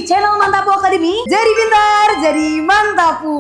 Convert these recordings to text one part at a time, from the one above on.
di channel Mantapu Academy. Jadi pintar, jadi mantapu.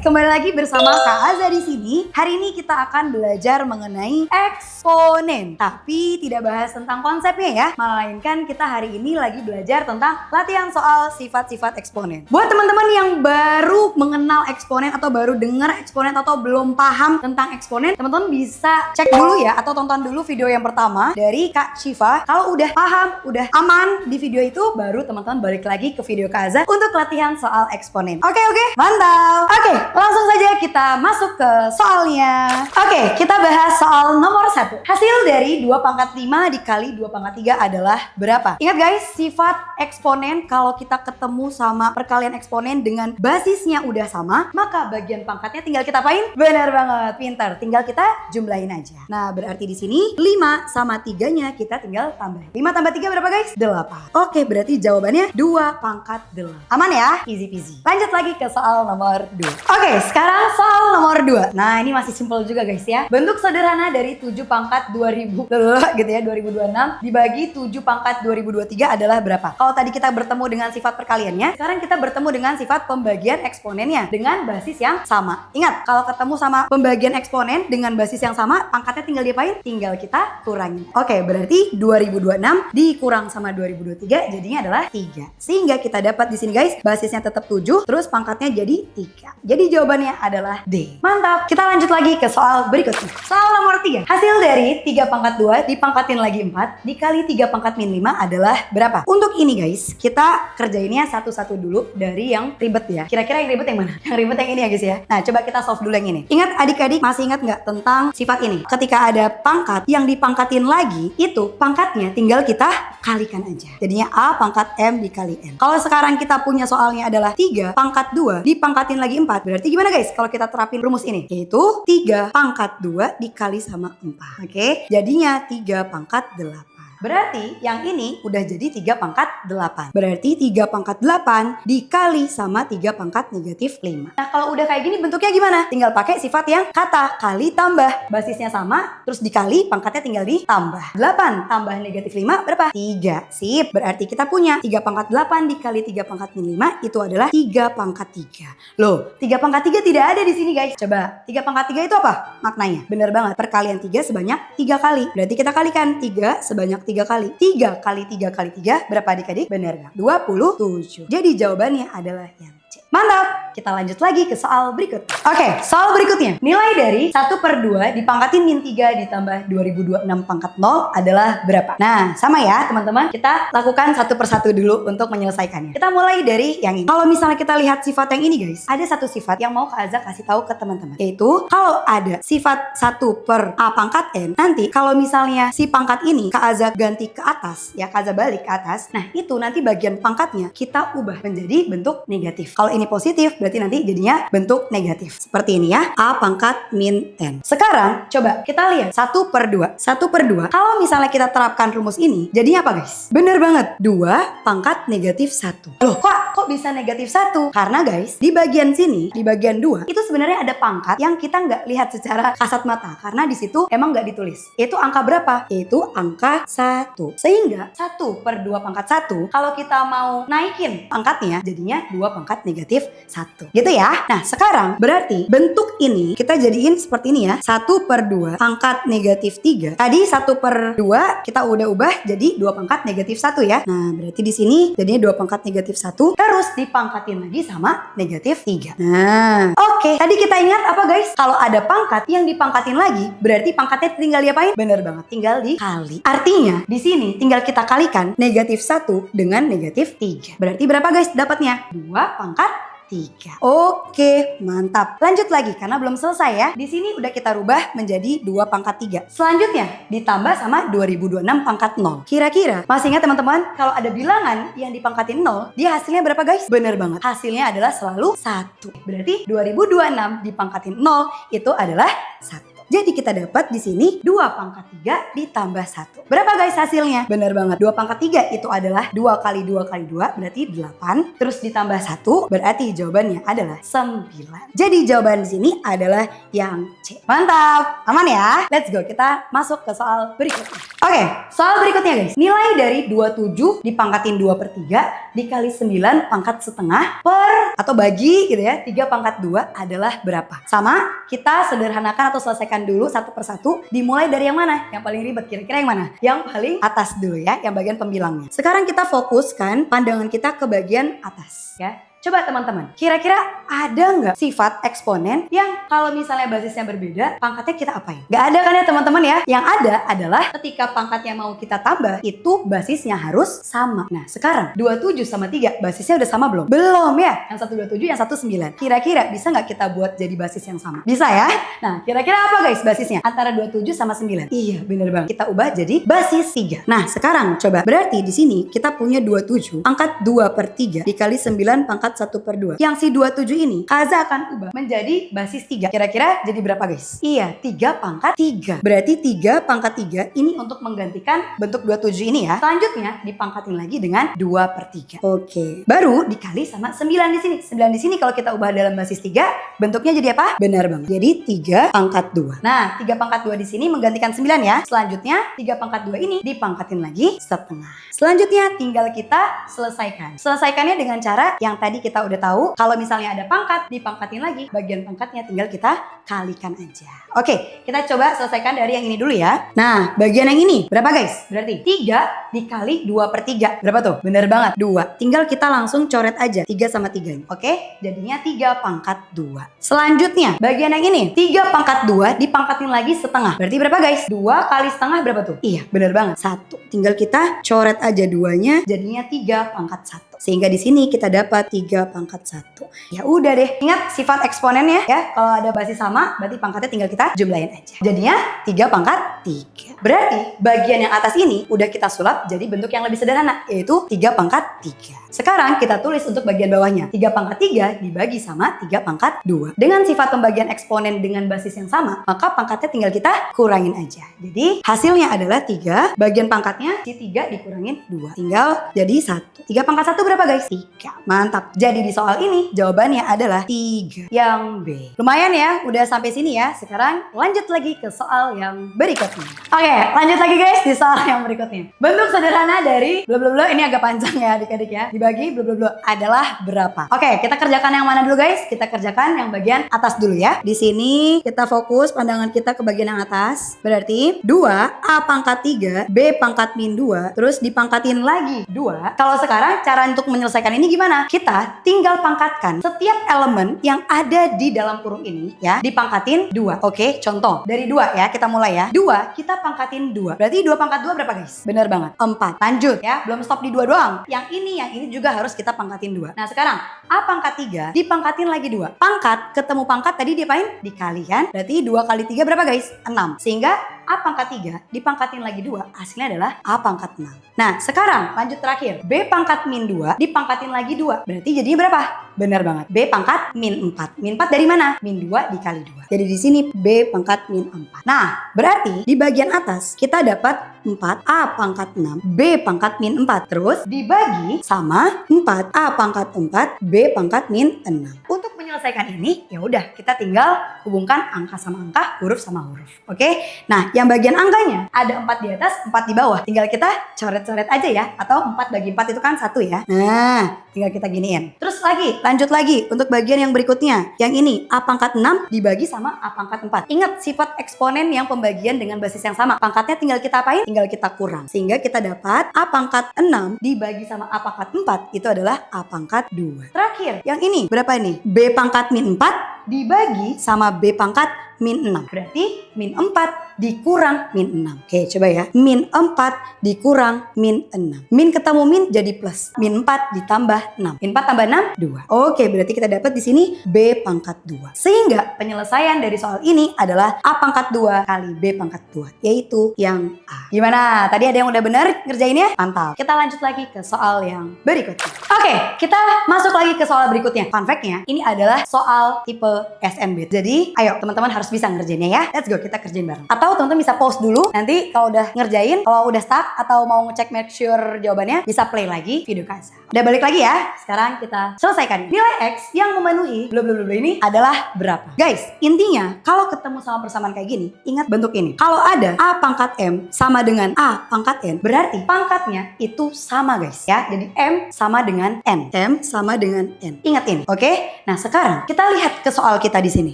Kembali lagi bersama Kak Aza di sini. Hari ini kita akan belajar mengenai eksponen, tapi tidak bahas tentang konsepnya ya, melainkan kita hari ini lagi belajar tentang latihan soal sifat-sifat eksponen. Buat teman-teman yang baru mengenal eksponen atau baru dengar eksponen atau belum paham tentang eksponen, teman-teman bisa cek dulu ya atau tonton dulu video yang pertama dari Kak Syifa. Kalau udah paham, udah aman di video itu, baru teman-teman balik lagi ke video Kak Aza untuk latihan soal eksponen. Oke, mantap. Oke, langsung saja kita masuk ke soalnya. Oke, kita bahas soal nomor 1. Hasil dari 2 pangkat 5 dikali 2 pangkat 3 adalah berapa? Ingat guys, sifat eksponen kalau kita ketemu sama perkalian eksponen dengan basisnya udah sama, maka bagian pangkatnya tinggal kita apain? Benar banget, pintar. Tinggal kita jumlahin aja. Nah, berarti di sini 5 sama 3-nya kita tinggal tambah. 5 tambah 3 berapa guys? 8. Oke, berarti jawabannya 2 pangkat 8. Aman ya? Easy peasy. Lanjut lagi ke soal nomor 2. Oke, sekarang soal nomor 2. Nah, ini masih simpel juga guys ya. Bentuk sederhana dari 7 pangkat 2000 gitu ya, 2026 dibagi 7 pangkat 2023 adalah berapa? Kalau tadi kita bertemu dengan sifat perkaliannya, sekarang kita bertemu dengan sifat pembagian eksponennya dengan basis yang sama. Ingat, kalau ketemu sama pembagian eksponen dengan basis yang sama, pangkatnya tinggal diapain? Tinggal kita kurangin. Oke, berarti 2026 dikurang sama 2023 jadinya adalah 3. Sehingga kita dapat di sini guys, basisnya tetap 7, terus pangkatnya jadi 3. Jadi jawabannya adalah D. Mantap. Kita lanjut lagi ke soal berikutnya. Soal nomor 3. Hasil dari 3 pangkat 2 dipangkatin lagi 4 dikali 3 pangkat min 5 adalah berapa? Untuk ini guys, kita kerjainnya satu-satu dulu dari yang ribet ya. Kira-kira yang ribet yang mana? Yang ribet yang ini ya guys ya. Nah, coba kita solve dulu yang ini. Ingat adik-adik, masih ingat nggak tentang sifat ini? Ketika ada pangkat yang dipangkatin lagi, itu pangkatnya tinggal kita kalikan aja. Jadinya A pangkat M dikali N. Kalau sekarang kita punya soalnya adalah 3 pangkat 2 dipangkatin lagi 4. Berarti gimana guys kalau kita terapin rumus ini? Yaitu 3 pangkat 2 dikali sama 4. Oke? Jadinya 3 pangkat 8. Berarti yang ini udah jadi 3 pangkat 8. Berarti 3 pangkat 8 dikali sama 3 pangkat negatif 5. Nah, kalau udah kayak gini bentuknya gimana? Tinggal pakai sifat yang kata kali tambah. Basisnya sama, terus dikali, pangkatnya tinggal ditambah. 8 tambah negatif 5 berapa? 3. Sip. Berarti kita punya 3 pangkat 8 dikali 3 pangkat min 5 itu adalah 3 pangkat 3. Loh, 3 pangkat 3 tidak ada di sini guys. Coba, 3 pangkat 3 itu apa maknanya? Bener banget. Perkalian 3 sebanyak 3 kali. Berarti kita kalikan 3 sebanyak 3 kali. 3 kali 3 kali 3 berapa adik-adik? Bener gak? 27. Jadi jawabannya adalah yang C. Mantap! Kita lanjut lagi ke soal berikutnya. Oke, soal berikutnya. Nilai dari 1/2 dipangkatin min 3 ditambah 2026 pangkat 0 adalah berapa? Nah, sama ya teman-teman. Kita lakukan satu persatu dulu untuk menyelesaikannya. Kita mulai dari yang ini. Kalau misalnya kita lihat sifat yang ini guys, ada satu sifat yang mau Kak Aza kasih tahu ke teman-teman. Yaitu, kalau ada sifat 1 per A pangkat N, nanti kalau misalnya si pangkat ini Kak Aza ganti ke atas, ya Kak Aza balik ke atas, nah itu nanti bagian pangkatnya kita ubah menjadi bentuk negatif. Kalau ini positif, berarti nanti jadinya bentuk negatif. Seperti ini ya, A pangkat min N. Sekarang, coba kita lihat 1/2. 1/2, kalau misalnya kita terapkan rumus ini, jadinya apa guys? Bener banget, 2 pangkat negatif 1. Loh, kok bisa negatif 1? Karena guys, di bagian sini, di bagian 2, itu sebenarnya ada pangkat yang kita nggak lihat secara kasat mata. Karena di situ emang nggak ditulis. Itu angka berapa? Itu angka 1. Sehingga 1/2 pangkat 1, kalau kita mau naikin pangkatnya, jadinya 2 pangkat negatif 1. Gitu ya. Nah, sekarang berarti bentuk ini kita jadiin seperti ini ya. 1/2 pangkat negatif 3. Tadi 1/2 kita udah ubah jadi 2 pangkat negatif 1 ya. Nah, berarti di sini jadinya 2 pangkat negatif 1 terus dipangkatin lagi sama negatif 3. Nah, oke. Tadi kita ingat apa guys? Kalau ada pangkat yang dipangkatin lagi, berarti pangkatnya tinggal diapain? Bener banget, tinggal dikali. Artinya, di sini tinggal kita kalikan negatif 1 dengan negatif 3. Berarti berapa guys dapatnya? 2 pangkat 3. Oke, mantap. Lanjut lagi karena belum selesai ya. Di sini udah kita rubah menjadi 2 pangkat 3. Selanjutnya ditambah sama 2026 pangkat 0. Kira-kira masih ingat teman-teman, kalau ada bilangan yang dipangkatin 0, dia hasilnya berapa guys? Bener banget. Hasilnya adalah selalu 1. Berarti 2026 dipangkatin 0 itu adalah 1. Jadi kita dapat di sini 2 pangkat 3 ditambah 1. Berapa guys hasilnya? Benar banget. 2 pangkat 3 itu adalah 2 kali 2 kali 2 berarti 8. Terus ditambah 1 berarti jawabannya adalah 9. Jadi jawaban di sini adalah yang C. Mantap. Aman ya? Let's go. Kita masuk ke soal berikutnya. Oke, soal berikutnya guys. Nilai dari 27 dipangkatin 2 per 3 dikali 9 pangkat setengah per atau bagi gitu ya 3 pangkat 2 adalah berapa? Sama, kita sederhanakan atau selesaikan dulu satu persatu. Dimulai dari yang mana? Yang paling ribet kira-kira yang mana? Yang paling atas dulu ya, yang bagian pembilangnya. Sekarang kita fokuskan pandangan kita ke bagian atas ya. Coba teman-teman, kira-kira ada nggak sifat eksponen yang kalau misalnya basisnya berbeda, pangkatnya kita apain? Nggak ada kan ya teman-teman ya? Yang ada adalah ketika pangkatnya mau kita tambah, itu basisnya harus sama. Nah sekarang, 27 sama 3, basisnya udah sama belum? Belum ya? Yang satu 27, yang satu 9. Kira-kira bisa nggak kita buat jadi basis yang sama? Bisa ya? Nah kira-kira apa guys basisnya? Antara 27 sama 9. Iya bener banget. Kita ubah jadi basis 3. Nah sekarang coba, berarti di sini kita punya 27 pangkat 2 per 3 dikali 9 pangkat 1 per 2. Yang si 27 ini Kaza akan ubah menjadi basis 3. Kira-kira jadi berapa guys? Iya 3 pangkat 3. Berarti 3 pangkat 3 ini untuk menggantikan bentuk 27 ini ya. Selanjutnya dipangkatin lagi dengan 2 per 3. Oke. Baru dikali sama 9 di sini. 9 di sini kalau kita ubah dalam basis 3 bentuknya jadi apa? Benar banget. Jadi 3 pangkat 2. Nah 3 pangkat 2 di sini menggantikan 9 ya. Selanjutnya 3 pangkat 2 ini dipangkatin lagi setengah. Selanjutnya tinggal kita selesaikan. Selesaikannya dengan cara yang tadi kita udah tahu. Kalau misalnya ada pangkat, dipangkatin lagi. Bagian pangkatnya tinggal kita kalikan aja. Oke, kita coba selesaikan dari yang ini dulu ya. Nah, bagian yang ini berapa guys? Berarti 3 dikali 2 per 3. Berapa tuh? Bener banget, 2. Tinggal kita langsung coret aja 3 sama 3 ini. Oke, jadinya 3 pangkat 2. Selanjutnya, bagian yang ini 3 pangkat 2 dipangkatin lagi setengah. Berarti berapa guys? 2 kali setengah berapa tuh? Iya, bener banget, 1. Tinggal kita coret aja 2-nya, jadinya 3 pangkat 1. Sehingga di sini kita dapat 3 pangkat 1. Ya udah deh. Ingat sifat eksponennya ya. Kalau ada basis sama, berarti pangkatnya tinggal kita jumlahin aja. Jadinya 3 pangkat 3. Berarti bagian yang atas ini udah kita sulap jadi bentuk yang lebih sederhana, yaitu 3 pangkat 3. Sekarang kita tulis untuk bagian bawahnya. 3 pangkat 3 dibagi sama 3 pangkat 2. Dengan sifat pembagian eksponen dengan basis yang sama, maka pangkatnya tinggal kita kurangin aja. Jadi hasilnya adalah 3, bagian pangkatnya si 3 dikurangin 2. Tinggal jadi 1. 3 pangkat 1 berapa guys? 3. Mantap. Jadi di soal ini jawabannya adalah 3. Yang B. Lumayan ya, udah sampai sini ya. Sekarang lanjut lagi ke soal yang berikutnya. Oke, lanjut lagi guys di soal yang berikutnya. Bentuk sederhana dari bla bla bla, ini agak panjang ya adik-adik ya. Dibagi bla bla bla adalah berapa? Oke, kita kerjakan yang mana dulu guys? Kita kerjakan yang bagian atas dulu ya. Di sini kita fokus pandangan kita ke bagian yang atas. Berarti 2 A pangkat 3 B pangkat min 2 terus dipangkatin lagi 2. Kalau sekarang cara untuk menyelesaikan ini gimana? Kita tinggal pangkatkan setiap elemen yang ada di dalam kurung ini ya, dipangkatin 2. Oke, contoh dari 2 ya, kita mulai ya. 2 kita pangkatin 2. Berarti 2 pangkat 2 berapa guys? Bener banget, 4. Lanjut ya, belum stop di 2 doang. Yang ini juga harus kita pangkatin 2. Nah sekarang A pangkat 3 dipangkatin lagi 2. Pangkat ketemu pangkat tadi diapain? Dikalikan. Berarti 2 kali 3 berapa guys? 6. Sehingga A pangkat 3 dipangkatin lagi 2, hasilnya adalah A pangkat 6. Nah sekarang lanjut terakhir, B pangkat min 2 dipangkatin lagi 2. Berarti jadinya berapa? Benar banget, B pangkat min 4. Min 4 dari mana? Min 2 dikali 2. Jadi di sini B pangkat min 4. Nah berarti di bagian atas kita dapat 4 A pangkat 6 B pangkat min 4. Terus dibagi sama 4 A pangkat 4 B pangkat min 6. Untuk menyelesaikan ini ya udah kita tinggal hubungkan angka sama angka, huruf sama huruf. Oke? Nah yang bagian angkanya ada 4 di atas, 4 di bawah. Tinggal kita coret-coret aja ya. Atau 4 bagi 4 itu kan 1 ya. Nah tinggal kita giniin. Terus lagi, lanjut lagi untuk bagian yang berikutnya. Yang ini A pangkat 6 dibagi sama A pangkat 4. Ingat sifat eksponen yang pembagian dengan basis yang sama. Pangkatnya tinggal kita apain? Tinggal kita kurang. Sehingga kita dapat A pangkat 6 dibagi sama A pangkat 4 itu adalah A pangkat 2. Terakhir, yang ini berapa ini? B pangkat min 4 dibagi sama B pangkat min 6. Berarti min 4 dikurang min 6. Oke, coba ya. Min 4 dikurang min 6. Min ketemu min jadi plus. Min 4 ditambah 6. Min 4 tambah 6, 2. Oke, berarti kita dapat di sini B pangkat 2. Sehingga penyelesaian dari soal ini adalah A pangkat 2 kali B pangkat 2. Yaitu yang A. Gimana? Tadi ada yang udah benar ngerjainnya? Mantap. Kita lanjut lagi ke soal yang berikutnya. Oke, kita masuk lagi ke soal berikutnya. Fun fact-nya, ini adalah soal tipe SNB. Jadi, ayo teman-teman harus bisa ngerjainnya ya. Let's go, kita kerjain bareng. Atau teman-teman bisa pause dulu. Nanti kalau udah ngerjain, kalau udah stuck atau mau ngecek make sure jawabannya, bisa play lagi video Kaza. Udah balik lagi ya. Sekarang kita selesaikan. Nilai X yang memenuhi ini adalah berapa? Guys, intinya kalau ketemu sama persamaan kayak gini, ingat bentuk ini. Kalau ada A pangkat M sama dengan A pangkat N, berarti pangkatnya itu sama guys ya. Jadi M sama dengan N. M sama dengan N. Ingat ini, oke? Nah, sekarang kita lihat ke soal kita di sini.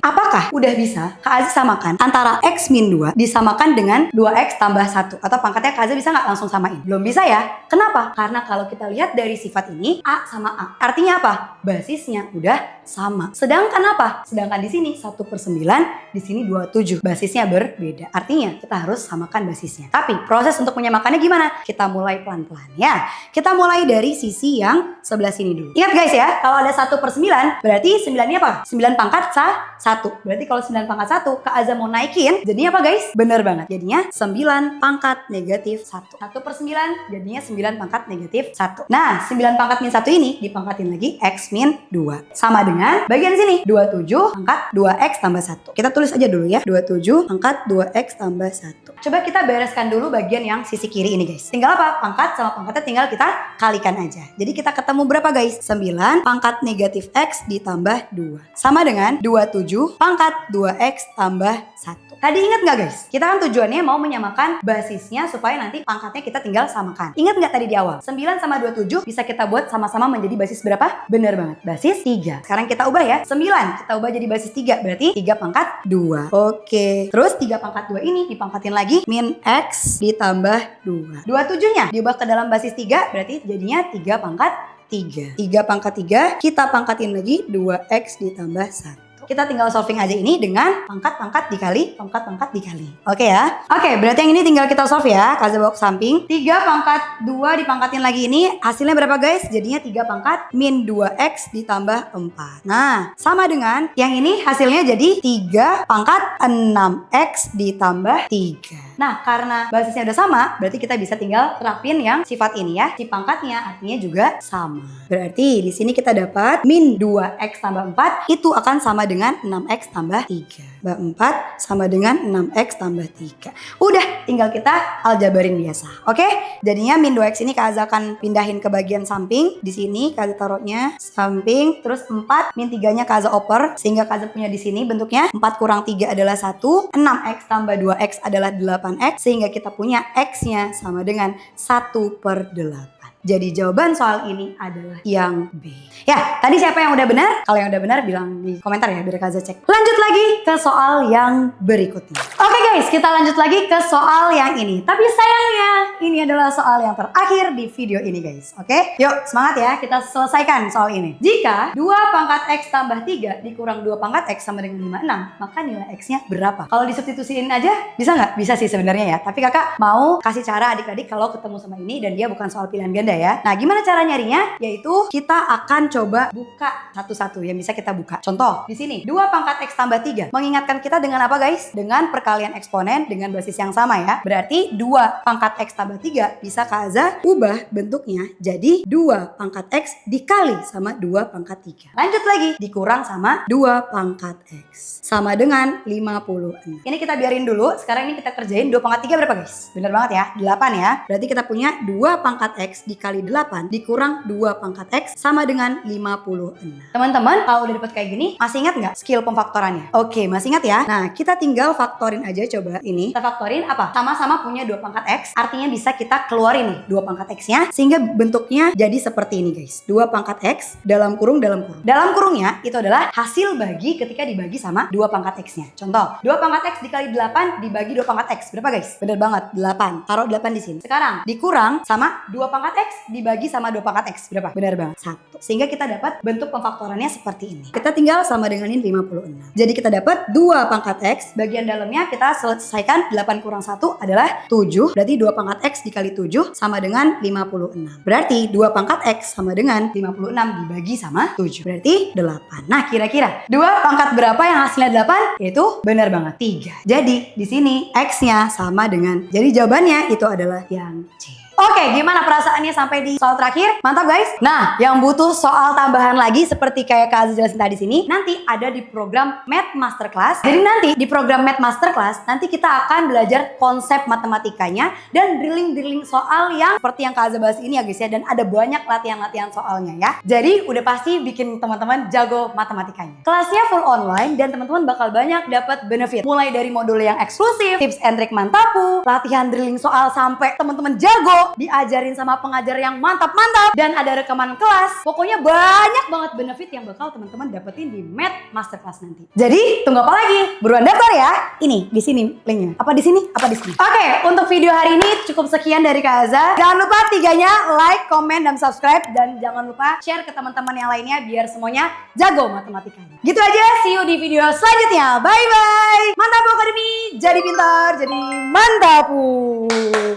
Apakah udah bisa Kak Aziz samakan antara X min 2 disamakan dengan 2X tambah 1? Atau pangkatnya Kak Aziz bisa nggak langsung samain? Belum bisa ya. Kenapa? Karena kalau kita lihat dari sifat ini, A sama A. Artinya apa? Basisnya udah sama. Sedangkan apa? Sedangkan di sini 1/9, di sini 27. Basisnya berbeda. Artinya kita harus samakan basisnya. Tapi proses untuk menyamakannya gimana? Kita mulai pelan-pelan ya. Kita mulai dari sisi yang sebelah sini dulu. Ingat guys ya, kalau ada 1/9, berarti 9 ini apa? 9 pangkat 1. Berarti kalau 9 pangkat 1, Kak Aza mau naikin, jadinya apa guys? Bener banget. Jadinya 9 pangkat negatif 1. 1/9 jadinya 9 pangkat negatif 1. Nah, 9 pangkat min 1 ini dipangkatin lagi X min 2. Sama dengan bagian sini, 27 pangkat 2X tambah 1. Kita tulis aja dulu ya, 27 pangkat 2X tambah 1. Coba kita bereskan dulu bagian yang sisi kiri ini guys. Tinggal apa? Pangkat sama pangkatnya tinggal kita kalikan aja. Jadi kita ketemu berapa guys? 9 pangkat negatif X ditambah 2. Sama dengan 27 pangkat 2X tambah 1. Tadi ingat nggak guys? Kita kan tujuannya mau menyamakan basisnya supaya nanti pangkatnya kita tinggal samakan. Ingat nggak tadi di awal? 9 sama 27 bisa kita buat sama-sama menjadi basis berapa? Bener banget. Basis 3. Sekarang kita ubah ya. 9 kita ubah jadi basis 3. Berarti 3 pangkat 2. Oke. Terus 3 pangkat 2 ini dipangkatin lagi min X ditambah 2. 27-nya diubah ke dalam basis 3. Berarti jadinya 3 pangkat 3. 3 pangkat 3 kita pangkatin lagi 2X ditambah 1. Kita tinggal solving aja ini dengan pangkat-pangkat dikali pangkat-pangkat dikali. Oke ya. Oke, berarti yang ini tinggal kita solve ya. Kaza bawa ke samping. 3 pangkat 2 dipangkatin lagi ini. Hasilnya berapa guys? Jadinya 3 pangkat min 2X ditambah 4. Nah, sama dengan yang ini hasilnya jadi 3 pangkat 6X ditambah 3. Nah, karena basisnya udah sama, berarti kita bisa tinggal terapin yang sifat ini ya. Si pangkatnya artinya juga sama. Berarti di sini kita dapat min 2X tambah 4 itu akan sama dengan 6X tambah 3. 4 sama dengan 6X tambah 3. Udah, tinggal kita aljabarin biasa. Oke? Jadinya min 2X ini Kak Aza akan pindahin ke bagian samping. Di sini Kak Aza taruhnya samping. Terus 4 min 3-nya Kak Aza oper. Sehingga Kak Aza punya di sini bentuknya 4 kurang 3 adalah 1. 6X tambah 2X adalah 8X. Sehingga kita punya X-nya sama dengan 1/8. Jadi jawaban soal ini adalah yang B. Ya, tadi siapa yang udah benar? Kalau yang udah benar bilang di komentar ya, biar Kaza cek. Lanjut lagi ke soal yang berikutnya. Oke guys, kita lanjut lagi ke soal yang ini. Tapi sayangnya, ini adalah soal yang terakhir di video ini guys. Oke? Yuk, semangat ya, kita selesaikan soal ini. Jika 2 pangkat X tambah 3 dikurang 2 pangkat X sama dengan 56, maka nilai X-nya berapa? Kalau disubstitusiin aja, bisa nggak? Bisa sih sebenarnya ya. Tapi kakak mau kasih cara adik-adik kalau ketemu sama ini dan dia bukan soal pilihan ganda ya. Nah, gimana cara nyarinya? Yaitu kita akan coba buka satu-satu yang bisa kita buka. Contoh, di sini 2 pangkat X tambah 3 mengingatkan kita dengan apa guys? Dengan perkalian eksponen dengan basis yang sama ya. Berarti 2 pangkat X tambah 3 bisa Kak Aza ubah bentuknya jadi 2 pangkat X dikali sama 2 pangkat 3. Lanjut lagi, dikurang sama 2 pangkat X sama dengan 56. Ini kita biarin dulu. Sekarang ini kita kerjain 2 pangkat 3 berapa guys? Bener banget ya, 8 ya. Berarti kita punya 2 pangkat X dikali 8 dikurang 2 pangkat X sama dengan 56. Teman-teman, kalau udah dapat kayak gini, masih ingat nggak skill pemfaktorannya? Oke, masih ingat ya? Nah, kita tinggal faktorin aja coba ini. Kita faktorin apa? Sama-sama punya 2 pangkat X, artinya bisa kita keluarin nih 2 pangkat X-nya, sehingga bentuknya jadi seperti ini guys. 2 pangkat X, dalam kurung, dalam kurung. Dalam kurungnya itu adalah hasil bagi ketika dibagi sama 2 pangkat X-nya. Contoh, 2 pangkat X dikali 8 dibagi 2 pangkat X. Berapa guys? Bener banget, 8. Taruh 8 di sini. Sekarang, dikurang sama 2 pangkat X X dibagi sama 2 pangkat X. Berapa? Benar banget. 1. Sehingga kita dapat bentuk pemfaktorannya seperti ini. Kita tinggal sama denganin 56. Jadi kita dapat 2 pangkat X. Bagian dalamnya kita selesaikan 8 kurang 1 adalah 7. Berarti 2 pangkat X dikali 7 sama dengan 56. Berarti 2 pangkat X sama dengan 56 dibagi sama 7. Berarti 8. Nah kira-kira 2 pangkat berapa yang hasilnya 8? Yaitu benar banget 3. Jadi di sini X-nya sama dengan. Jadi jawabannya itu adalah yang C. Oke, gimana perasaannya sampai di soal terakhir? Mantap guys. Nah, yang butuh soal tambahan lagi seperti kayak Kak Aziz jelasin tadi sini, nanti ada di program Math Masterclass. Jadi nanti di program Math Masterclass, nanti kita akan belajar konsep matematikanya dan drilling soal yang seperti yang Kak Aziz bahas ini ya guys ya. Dan ada banyak latihan-latihan soalnya ya. Jadi udah pasti bikin teman-teman jago matematikanya. Kelasnya full online dan teman-teman bakal banyak dapat benefit. Mulai dari modul yang eksklusif, tips and trick Mantapu, latihan drilling soal sampai teman-teman jago, diajarin sama pengajar yang mantap-mantap, dan ada rekaman kelas. Pokoknya banyak banget benefit yang bakal teman-teman dapetin di Math Masterclass nanti. Jadi tunggu apa lagi? Buruan daftar ya. Ini di sini linknya. Apa di sini? Apa di sini? Oke, untuk video hari ini cukup sekian dari Kak Aza. Jangan lupa 3-nya like, komen, dan subscribe, dan jangan lupa share ke teman-teman yang lainnya biar semuanya jago matematikanya. Gitu aja. See you di video selanjutnya. Bye bye. Mantapu Academy. Jadi pintar, jadi mantapu.